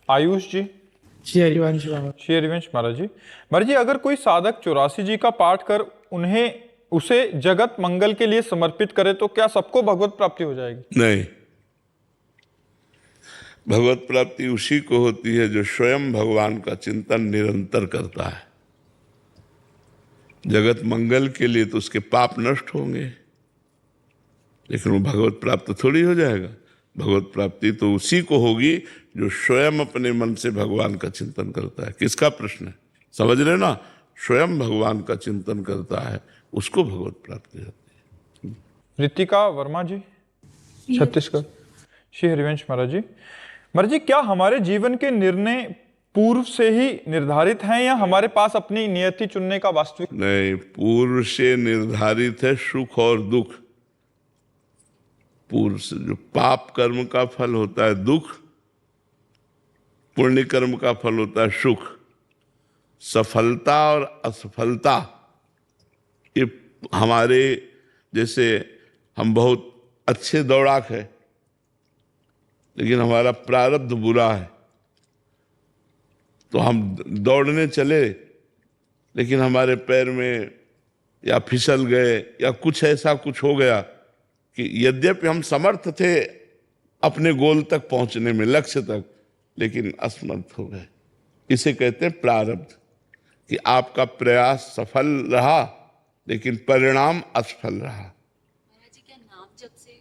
आयुष जी। श्री हरिवंश बाबा। श्री हरिवंश महाराज जी। महाराज जी, अगर कोई साधक 84 जी का पाठ कर उसे जगत मंगल के लिए समर्पित करे तो क्या सबको भगवत प्राप्ति हो जाएगी? नहीं, भगवत प्राप्ति उसी को होती है जो स्वयं भगवान का चिंतन निरंतर करता है। जगत मंगल के लिए तो उसके पाप नष्ट होंगे, लेकिन वो भगवत प्राप्त थोड़ी हो जाएगा। भगवत प्राप्ति तो उसी को होगी जो स्वयं अपने मन से भगवान का चिंतन करता है। किसका प्रश्न है, समझ रहे ना? स्वयं भगवान का चिंतन करता है, उसको भगवत प्राप्ति होती है। रितिका वर्मा जी, छत्तीसगढ़। श्री हरिवंश महाराज जी। महाराज जी, क्या हमारे जीवन के निर्णय पूर्व से ही निर्धारित हैं या हमारे पास अपनी नियति चुनने का वास्तविक? नहीं, पूर्व से निर्धारित है सुख और दुख। पूर्व से जो पाप कर्म का फल होता है दुख, पुण्य कर्म का फल होता है सुख। सफलता और असफलता ये हमारे, जैसे हम बहुत अच्छे दौड़ाक है लेकिन हमारा प्रारब्ध बुरा है, तो हम दौड़ने चले लेकिन हमारे पैर में या फिसल गए या कुछ ऐसा कुछ हो गया कि यद्यपि हम समर्थ थे अपने गोल तक पहुंचने में, लक्ष्य तक, लेकिन असमर्थ हो गए। इसे कहते हैं प्रारब्ध, कि आपका प्रयास सफल रहा लेकिन परिणाम असफल रहा। क्या नाम जप से?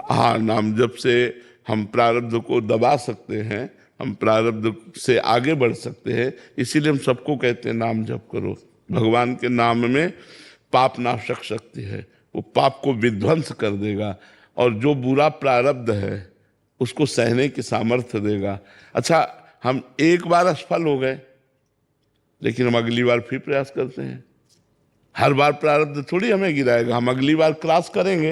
हाँ, नाम जप से हम प्रारब्ध को दबा सकते हैं, हम प्रारब्ध से आगे बढ़ सकते हैं। इसीलिए हम सबको कहते हैं नाम जप करो। भगवान के नाम में पाप नाशक शक्ति है, वो पाप को विध्वंस कर देगा और जो बुरा प्रारब्ध है उसको सहने की सामर्थ्य देगा। अच्छा, हम एक बार असफल हो गए लेकिन हम अगली बार फिर प्रयास करते हैं। हर बार प्रारब्ध थोड़ी हमें गिराएगा, हम अगली बार क्रॉस करेंगे,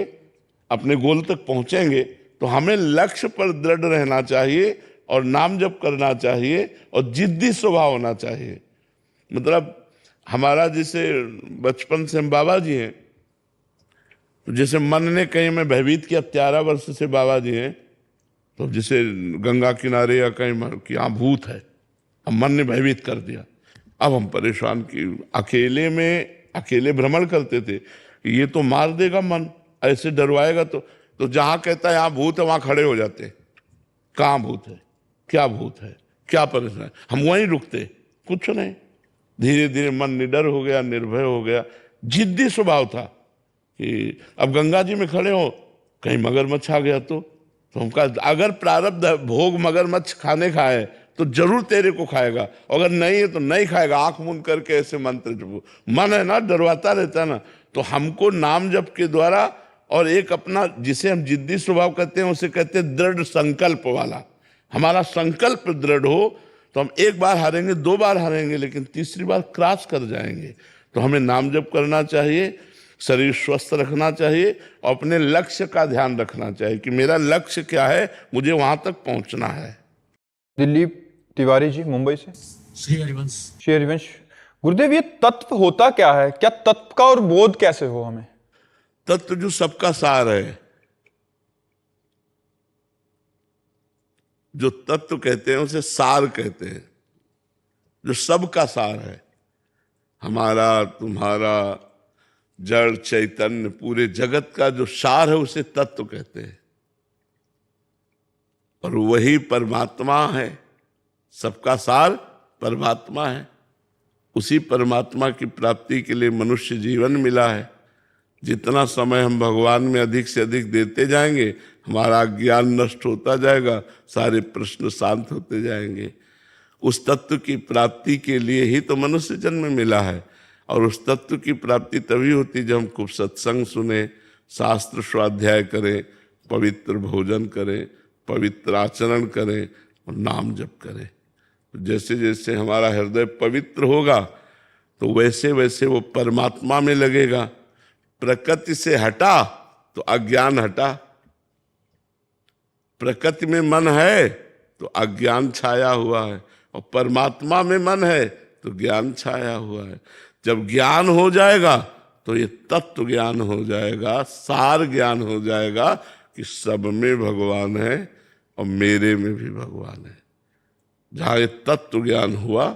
अपने गोल तक पहुंचेंगे। तो हमें लक्ष्य पर दृढ़ रहना चाहिए और नाम जप करना चाहिए और जिद्दी स्वभाव होना चाहिए। मतलब हमारा जैसे बचपन से हम बाबा जी हैं, तो जैसे मन ने कहीं में भयभीत किया, 13 वर्ष से बाबा जी हैं, तो जैसे गंगा किनारे या कहीं कि यहाँ भूत है, अब मन ने भयभीत कर दिया। अब हम परेशान कि अकेले भ्रमण करते थे, ये तो मार देगा मन, ऐसे डरवाएगा। तो जहां कहता है यहाँ भूत है वहां खड़े हो जाते, कहाँ भूत है, क्या भूत है, क्या परेशान है, हम वहीं रुकते, कुछ नहीं। धीरे धीरे मन निडर हो गया, निर्भय हो गया। जिद्दी स्वभाव था कि अब गंगा जी में खड़े हो, कहीं मगरमच्छ आ गया तो हम कहा अगर प्रारब्ध भोग मगरमच्छ खाने का है तो जरूर तेरे को खाएगा, अगर नहीं है तो नहीं खाएगा। आंख मूंद करके ऐसे मंत्र जपो, मन है ना डरवाता रहता ना। तो हमको नाम जप के द्वारा और एक अपना, जिसे हम जिद्दी स्वभाव कहते हैं, उसे कहते हैं दृढ़ संकल्प वाला। हमारा संकल्प दृढ़ हो तो हम एक बार हारेंगे, 2 बार हारेंगे, लेकिन तीसरी बार क्रॉस कर जाएंगे। तो हमें नाम जप करना चाहिए, शरीर स्वस्थ रखना चाहिए और अपने लक्ष्य का ध्यान रखना चाहिए कि मेरा लक्ष्य क्या है, मुझे वहां तक पहुंचना है। दिलीप तिवारी जी, मुंबई से। श्री हरिवंश। श्री हरिवंश। गुरुदेव, ये तत्व होता क्या है? क्या तत्व का और बोध कैसे हो हमें? तत्व जो सबका सार है, जो तत्व कहते हैं उसे सार कहते हैं, जो सबका सार है। हमारा, तुम्हारा, जड़ चैतन्य, पूरे जगत का जो सार है उसे तत्व कहते हैं। और वही परमात्मा है, सबका सार परमात्मा है। उसी परमात्मा की प्राप्ति के लिए मनुष्य जीवन मिला है। जितना समय हम भगवान में अधिक से अधिक देते जाएंगे, हमारा ज्ञान नष्ट होता जाएगा, सारे प्रश्न शांत होते जाएंगे। उस तत्व की प्राप्ति के लिए ही तो मनुष्य जन्म मिला है। और उस तत्व की प्राप्ति तभी होती जब हम खूब सत्संग सुने, शास्त्र स्वाध्याय करें, पवित्र भोजन करें, पवित्र आचरण करें और नाम जप करें। जैसे जैसे हमारा हृदय पवित्र होगा तो वैसे वैसे वो परमात्मा में लगेगा। प्रकृति से हटा तो अज्ञान हटा, प्रकृति में मन है तो अज्ञान छाया हुआ है, और परमात्मा में मन है तो ज्ञान छाया हुआ है। जब ज्ञान हो जाएगा तो ये तत्व ज्ञान हो जाएगा, सार ज्ञान हो जाएगा कि सब में भगवान है और मेरे में भी भगवान है। जहाँ ये तत्व ज्ञान हुआ,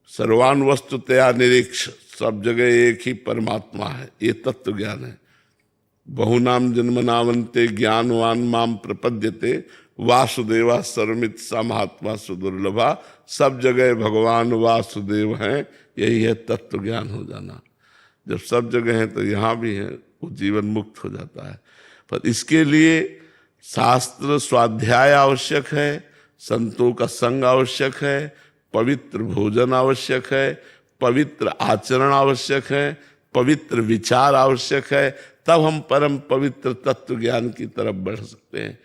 सर्वान वस्तुतया निरीक्ष, सब जगह एक ही परमात्मा है, ये तत्व ज्ञान है। बहुनाम जन्मनावंते ज्ञानवान माम प्रपद्यते वासुदेवा सर्वमित सा महात्मा सुदुर्लभा, सब जगह भगवान वासुदेव हैं, यही है तत्व ज्ञान हो जाना। जब सब जगह है तो यहाँ भी है, वो जीवन मुक्त हो जाता है। पर इसके लिए शास्त्र स्वाध्याय आवश्यक है, संतों का संग आवश्यक है, पवित्र भोजन आवश्यक है, पवित्र आचरण आवश्यक है, पवित्र विचार आवश्यक है, तब हम परम पवित्र तत्व ज्ञान की तरफ बढ़ सकते हैं।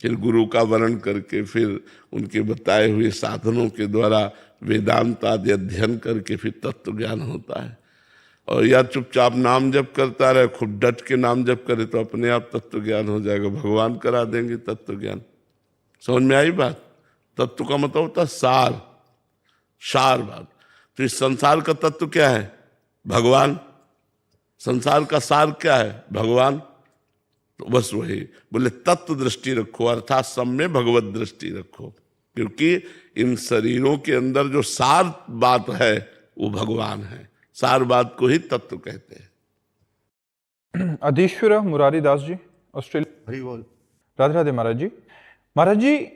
फिर गुरु का वर्ण करके, फिर उनके बताए हुए साधनों के द्वारा वेदांत आदि अध्ययन करके फिर तत्व ज्ञान होता है। और या चुपचाप नाम जप करता रहे, खूब डट के नाम जप करे तो अपने आप तत्व ज्ञान हो जाएगा, भगवान करा देंगे तत्व ज्ञान। समझ में आई बात? तत्व का मतलब होता है सार, सार बात। तो इस संसार का तत्व क्या है? भगवान। संसार का सार क्या है? भगवान। तो बस वही बोले तत्व दृष्टि रखो, अर्थात सब में भगवत दृष्टि रखो, क्योंकि इन शरीरों के अंदर जो सार बात है वो भगवान है। सार बात को ही तत्व कहते हैं। अधीश्वर मुरारी दास जी, ऑस्ट्रेलिया। हरि बोल। राधे राधे महाराज जी। महाराज जी,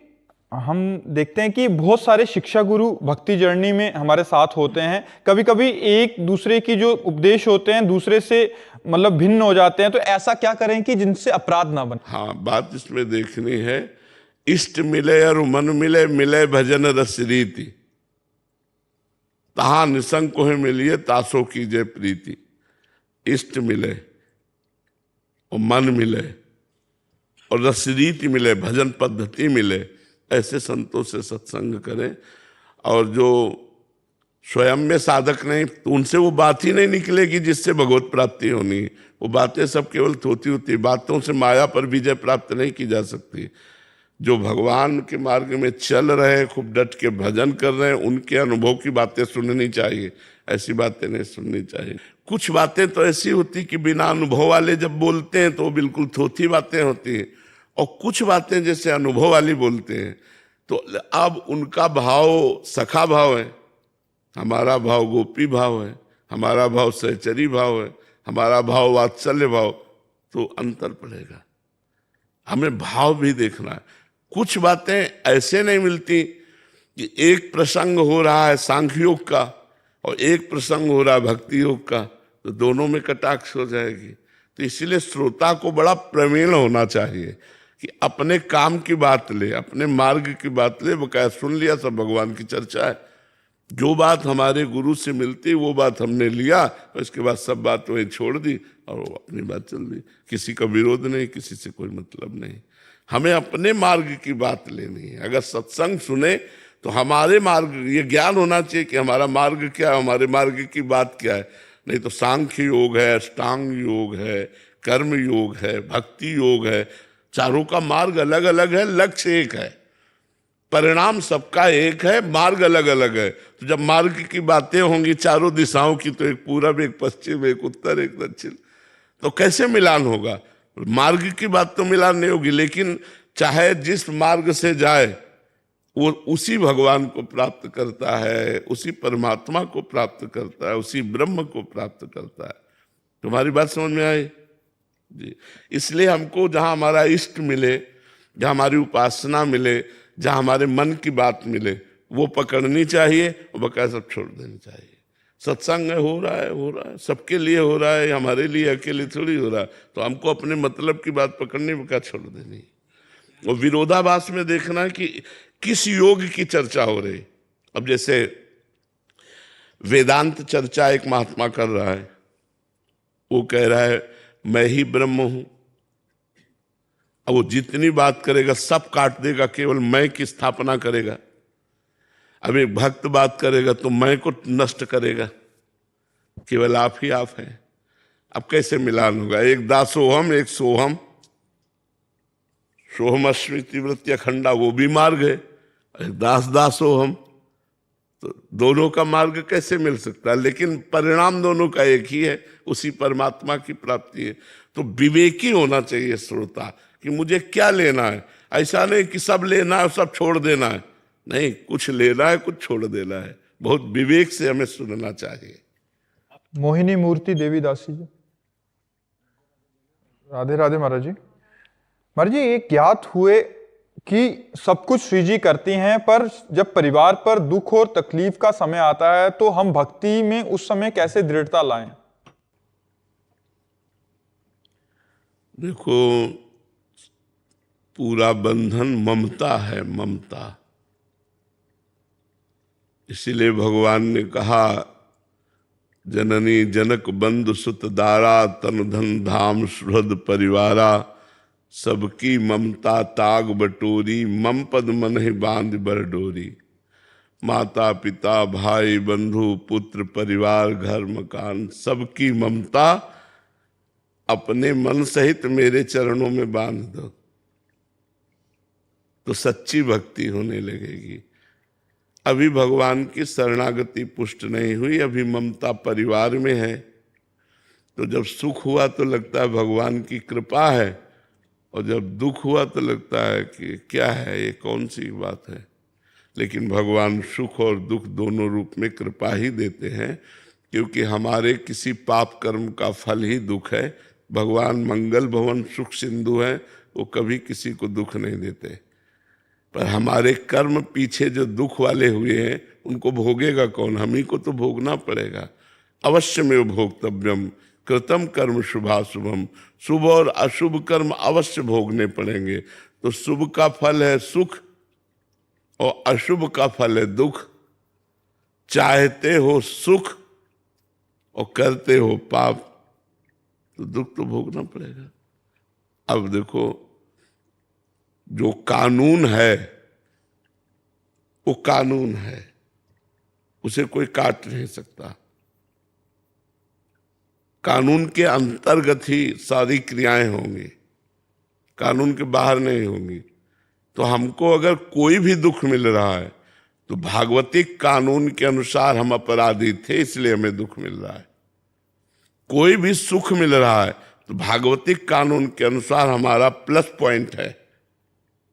हम देखते हैं कि बहुत सारे शिक्षा गुरु भक्ति जर्नी में हमारे साथ होते हैं। कभी कभी एक दूसरे की जो उपदेश होते हैं दूसरे से मतलब भिन्न हो जाते हैं, तो ऐसा क्या करें कि जिनसे अपराध ना बने? हाँ, बात इसमें देखनी है, इष्ट मिले और मन मिले, मिले भजन रस रीति, तहा निसंग को मिलिए तासो कीजे प्रीति। इष्ट मिले और मन मिले और रसरीति मिले, भजन पद्धति मिले, ऐसे संतों से सत्संग करें। और जो स्वयं में साधक नहीं, तो उनसे वो बात ही नहीं निकलेगी जिससे भगवत प्राप्ति होनी। वो बातें सब केवल थोती होती, बातों से माया पर विजय प्राप्त नहीं की जा सकती। जो भगवान के मार्ग में चल रहे हैं, खूब डट के भजन कर रहे हैं, उनके अनुभव की बातें सुननी चाहिए, ऐसी बातें नहीं सुननी चाहिए। कुछ बातें तो ऐसी होती कि बिना अनुभव वाले जब बोलते हैं तो वो बिल्कुल थोथी बातें होती हैं, और कुछ बातें जैसे अनुभव वाली बोलते हैं तो अब उनका भाव सखा भाव है, हमारा भाव गोपी भाव है, हमारा भाव सहचरी भाव है, हमारा भाव वात्सल्य भाव, तो अंतर पड़ेगा। हमें भाव भी देखना है। कुछ बातें ऐसे नहीं मिलती कि एक प्रसंग हो रहा है सांख्य योग का और एक प्रसंग हो रहा है भक्ति योग का, तो दोनों में कटाक्ष हो जाएगी। तो इसीलिए श्रोता को बड़ा प्रवीण होना चाहिए कि अपने काम की बात ले, अपने मार्ग की बात ले, बकाया सुन लिया सब भगवान की चर्चा है। जो बात हमारे गुरु से मिलती वो बात हमने लिया, और इसके बाद सब बात वही छोड़ दी और वो अपनी बात चल दी। किसी का विरोध नहीं, किसी से कोई मतलब नहीं। हमें अपने मार्ग की बात लेनी है। अगर सत्संग सुने तो हमारे मार्ग, ये ज्ञान होना चाहिए कि हमारा मार्ग क्या है, हमारे मार्ग की बात क्या है। नहीं तो सांख्य योग है, अष्टांग योग है, कर्म योग है, भक्ति योग है, चारों का मार्ग अलग अलग है, लक्ष्य एक है, परिणाम सबका एक है, मार्ग अलग अलग है। तो जब मार्ग की बातें होंगी चारों दिशाओं की, तो एक पूरब, एक पश्चिम, एक उत्तर, एक दक्षिण, तो कैसे मिलान होगा? मार्ग की बात तो मिलान नहीं होगी, लेकिन चाहे जिस मार्ग से जाए वो उसी भगवान को प्राप्त करता है, उसी परमात्मा को प्राप्त करता है, उसी ब्रह्म को प्राप्त करता है। तुम्हारी बात समझ में आई जी? इसलिए हमको जहाँ हमारा इष्ट मिले, जहाँ हमारी उपासना मिले, जहाँ हमारे मन की बात मिले, वो पकड़नी चाहिए और बकाया सब छोड़ देनी चाहिए। सत्संग हो रहा है, सबके लिए हो रहा है, हमारे लिए अकेले थोड़ी हो रहा है, तो हमको अपने मतलब की बात पकड़नी, बकाया छोड़ देनी। और विरोधाभास में देखना कि किस योग की चर्चा हो रही। अब जैसे वेदांत चर्चा एक महात्मा कर रहा है, वो कह रहा है मैं ही ब्रह्म हूं। अब वो जितनी बात करेगा सब काट देगा, केवल मैं की स्थापना करेगा। अब एक भक्त बात करेगा तो मैं को नष्ट करेगा, केवल आप ही आप हैं। अब कैसे मिलान होगा? एक दासोहम, एक सोहम, सोहम अश्वि तीव्रत्य खंडा, वो भी मार्ग है, दास दासोहम, तो दोनों का मार्ग कैसे मिल सकता है? लेकिन परिणाम दोनों का एक ही है, उसी परमात्मा की प्राप्ति है। तो विवेकी होना चाहिए श्रोता कि मुझे क्या लेना है। ऐसा नहीं कि सब लेना है सब छोड़ देना है, नहीं, कुछ लेना है, कुछ छोड़ देना है। बहुत विवेक से हमें सुनना चाहिए। मोहिनी मूर्ति देवी दासी जी, राधे राधे महाराज जी। महाराज जी, ये ज्ञात हुए कि सब कुछ श्री जी करती हैं, पर जब परिवार पर दुख और तकलीफ का समय आता है तो हम भक्ति में उस समय कैसे दृढ़ता लाएं? देखो, पूरा बंधन ममता है, ममता। इसीलिए भगवान ने कहा, जननी जनक बंधु सुत दारा, तन धन धाम सुहृद परिवारा, सबकी ममता ताग बटोरी, मम पद मन ही बांध बर डोरी। माता पिता भाई बंधु पुत्र परिवार घर मकान, सबकी ममता अपने मन सहित मेरे चरणों में बांध दो, तो सच्ची भक्ति होने लगेगी। अभी भगवान की शरणागति पुष्ट नहीं हुई, अभी ममता परिवार में है। तो जब सुख हुआ तो लगता है भगवान की कृपा है, और जब दुख हुआ तो लगता है कि क्या है ये, कौन सी बात है। लेकिन भगवान सुख और दुख दोनों रूप में कृपा ही देते हैं, क्योंकि हमारे किसी पाप कर्म का फल ही दुख है। भगवान मंगल भवन सुख सिंधु है, वो कभी किसी को दुख नहीं देते। पर हमारे कर्म पीछे जो दुख वाले हुए हैं उनको भोगेगा कौन? हम ही को तो भोगना पड़ेगा। अवश्य में भोक्तव्यम कृतम कर्म शुभाशुभम, शुभ और अशुभ कर्म अवश्य भोगने पड़ेंगे। तो शुभ का फल है सुख और अशुभ का फल है दुख। चाहते हो सुख और करते हो पाप, तो दुख तो भोगना पड़ेगा। अब देखो, जो कानून है वो कानून है, उसे कोई काट नहीं सकता। कानून के अंतर्गत ही सारी क्रियाएं होंगी, कानून के बाहर नहीं होंगी। तो हमको अगर कोई भी दुख मिल रहा है तो भागवतिक कानून के अनुसार हम अपराधी थे, इसलिए हमें दुख मिल रहा है। कोई भी सुख मिल रहा है तो भागवतिक कानून के अनुसार हमारा प्लस पॉइंट है,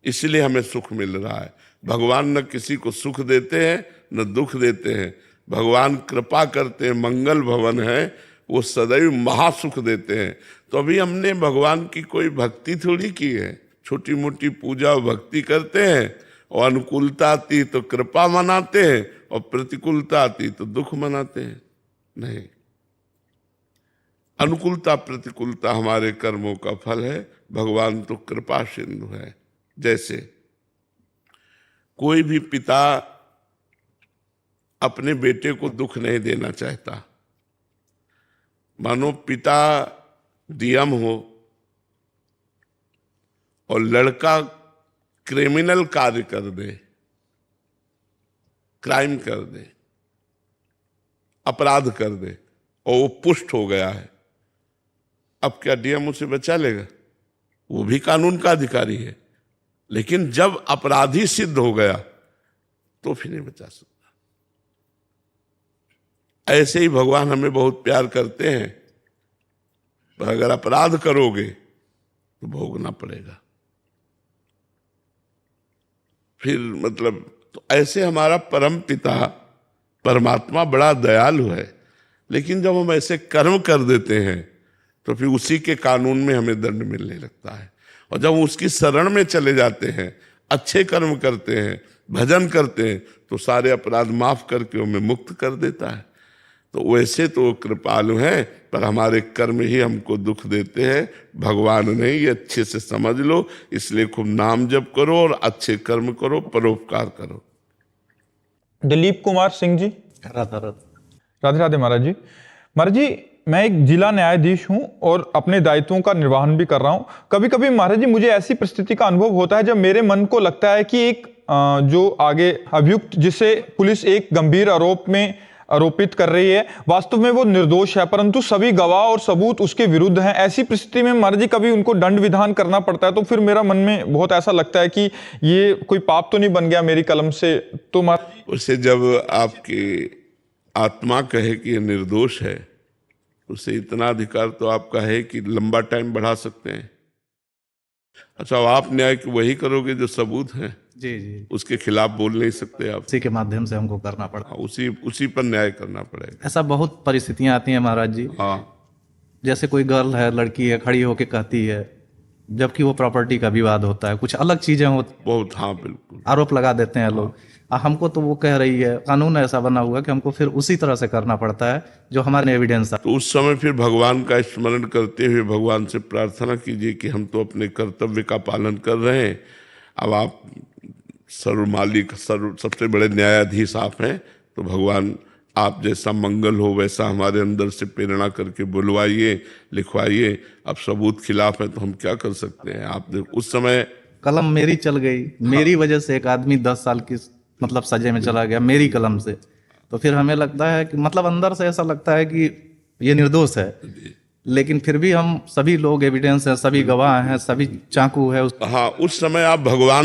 इसलिए हमें सुख मिल रहा है। भगवान न किसी को सुख देते हैं न दुख देते हैं। भगवान कृपा करते हैं, मंगल भवन है, वो सदैव महासुख देते हैं। तो अभी हमने भगवान की कोई भक्ति थोड़ी की है, छोटी मोटी पूजा और भक्ति करते हैं, और अनुकूलता आती तो कृपा मनाते हैं और प्रतिकूलता आती तो दुख मनाते हैं। नहीं, अनुकूलता प्रतिकूलता हमारे कर्मों का फल है। भगवान तो कृपा सिंधु है। जैसे कोई भी पिता अपने बेटे को दुख नहीं देना चाहता। मानो पिता डीएम हो और लड़का क्रिमिनल कार्य कर दे, क्राइम कर दे, अपराध कर दे, और वो पुष्ट हो गया है। अब क्या डीएम उसे बचा लेगा? वो भी कानून का अधिकारी है, लेकिन जब अपराधी सिद्ध हो गया तो फिर नहीं बचा सकता। ऐसे ही भगवान हमें बहुत प्यार करते हैं, पर अगर अपराध करोगे तो भोगना पड़ेगा। फिर मतलब, तो ऐसे हमारा परम पिता परमात्मा बड़ा दयालु है, लेकिन जब हम ऐसे कर्म कर देते हैं तो फिर उसी के कानून में हमें दंड मिलने लगता है। और जब उसकी शरण में चले जाते हैं, अच्छे कर्म करते हैं, भजन करते हैं, तो सारे अपराध माफ करके हमें मुक्त कर देता है। तो वैसे तो कृपालु हैं, पर हमारे कर्म ही हमको दुख देते हैं, भगवान नहीं। ये अच्छे से समझ लो। इसलिए खूब नाम जप करो और अच्छे कर्म करो, परोपकार करो। दिलीप कुमार सिंह जी, राधे राधे महाराज जी। महाराज जी, मैं एक जिला न्यायाधीश हूं और अपने दायित्वों का निर्वहन भी कर रहा हूं। कभी कभी महाराज जी मुझे ऐसी परिस्थिति का अनुभव होता है जब मेरे मन को लगता है कि एक जो आगे अभियुक्त जिसे पुलिस एक गंभीर आरोप में आरोपित कर रही है, वास्तव में वो निर्दोष है, परंतु सभी गवाह और सबूत उसके विरुद्ध हैं। ऐसी परिस्थिति में महाराज जी कभी उनको दंड विधान करना पड़ता है, तो फिर मेरा मन में बहुत ऐसा लगता है कि ये कोई पाप तो नहीं बन गया मेरी कलम से। तो महाराज जी, उसे जब आपकी आत्मा कहे कि ये निर्दोष है, उसे इतना अधिकार तो आपका है कि लंबा टाइम बढ़ा सकते हैं। अच्छा, आप न्याय की वही करोगे जो सबूत है? जी जी, उसके खिलाफ बोल नहीं सकते आप। उसी के माध्यम से हमको करना पड़ता है। उसी उसी पर न्याय करना पड़ेगा। ऐसा बहुत परिस्थितियां आती हैं महाराज जी, हाँ जैसे कोई गर्ल है, लड़की है, खड़ी होके कहती है, जबकि वो प्रॉपर्टी का विवाद होता है, कुछ अलग चीजें होती हैं, बहुत, हाँ बिल्कुल। आरोप लगा देते हैं लोग। हमको तो वो कह रही है, कानून ऐसा बना हुआ है कि हमको फिर उसी तरह से करना पड़ता है जो हमारे एविडेंस है। तो उस समय फिर भगवान का स्मरण करते हुए भगवान से प्रार्थना कीजिए कि हम तो अपने कर्तव्य का पालन कर रहे हैं, अब आप सर्वमालिक सबसे बड़े न्यायाधीश आप हैं, तो भगवान आप जैसा मंगल हो वैसा हमारे अंदर से प्रेरणा करके बुलवाइए, लिखवाइए। अब सबूत खिलाफ है तो हम क्या कर सकते हैं। आप उस समय कलम मेरी चल गई, मेरी वजह से एक आदमी 10 साल की मतलब सजे में चला गया, मेरी कलम से। तो फिर हमें लगता है कि मतलब अंदर से ऐसा लगता है कि ये निर्दोष है, लेकिन फिर भी हम सभी लोग एविडेंस है, सभी गवाह हैं, सभी चाकू है। हाँ, उस समय आप भगवान